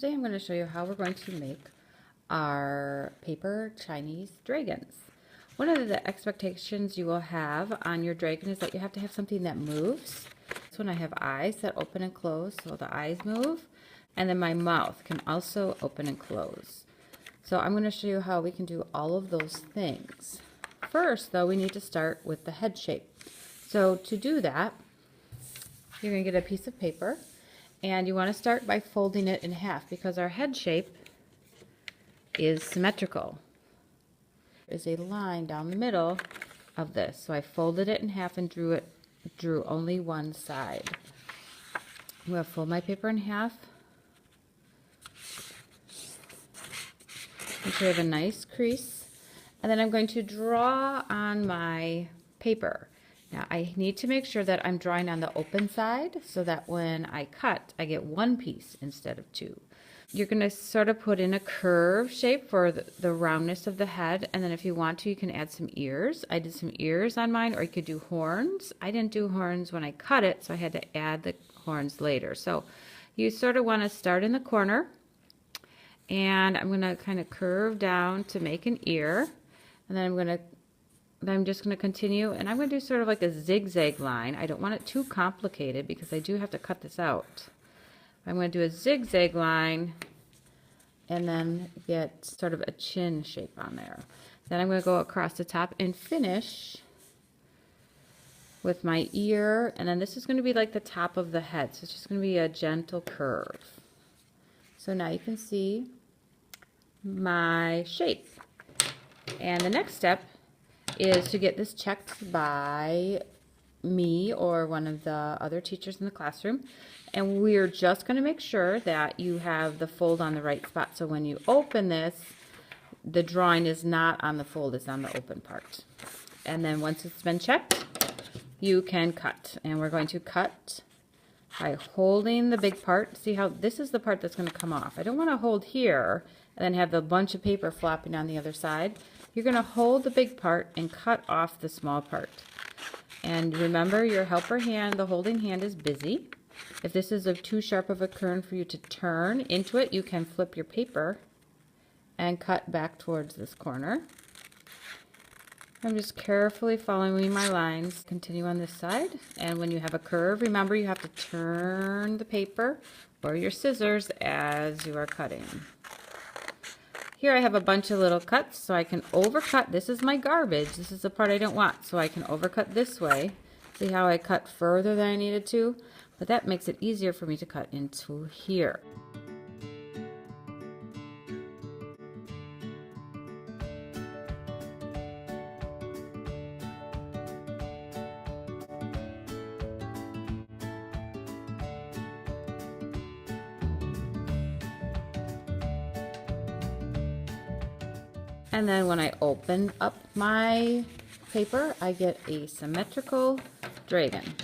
Today I'm going to show you how we're going to make our paper Chinese dragons. One of the expectations you will have on your dragon is that you have to have something that moves. This one I have eyes that open and close, so the eyes move, and then my mouth can also open and close. So I'm going to show you how we can do all of those things. First though, we need to start with the head shape. So to do that, you're going to get a piece of paper, and you want to start by folding it in half because our head shape is symmetrical. There's a line down the middle of this. So I folded it in half and drew only one side. I'm going to fold my paper in half. Make sure I have a nice crease. And then I'm going to draw on my paper. Now I need to make sure that I'm drawing on the open side so that when I cut, I get one piece instead of two. You're going to sort of put in a curve shape for the roundness of the head, and then if you want to, you can add some ears. I did some ears on mine, or you could do horns. I didn't do horns when I cut it, so I had to add the horns later. So you sort of want to start in the corner, and I'm going to kind of curve down to make an ear, and then I'm just going to continue, and I'm going to do sort of like a zigzag line. I don't want it too complicated because I do have to cut this out. I'm going to do a zigzag line and then get sort of a chin shape on there. Then I'm going to go across the top and finish with my ear, and then this is going to be like the top of the head, so it's just going to be a gentle curve. So now you can see my shape. And the next step is to get this checked by me or one of the other teachers in the classroom, and we're just going to make sure that you have the fold on the right spot, so when you open this, the drawing is not on the fold, it's on the open part. And then once it's been checked, you can cut, and we're going to cut by holding the big part. See how this is the part that's going to come off. I don't want to hold here and then have the bunch of paper flopping on the other side. You're going to hold the big part and cut off the small part. And remember, your helper hand, the holding hand, is busy. If this is too sharp of a turn for you to turn into it, you can flip your paper and cut back towards this corner. I'm just carefully following my lines. Continue on this side. And when you have a curve, remember you have to turn the paper or your scissors as you are cutting. Here I have a bunch of little cuts, so I can overcut. This is my garbage. This is the part I don't want, so I can overcut this way. See how I cut further than I needed to? But that makes it easier for me to cut into here. And then when I open up my paper, I get a symmetrical dragon.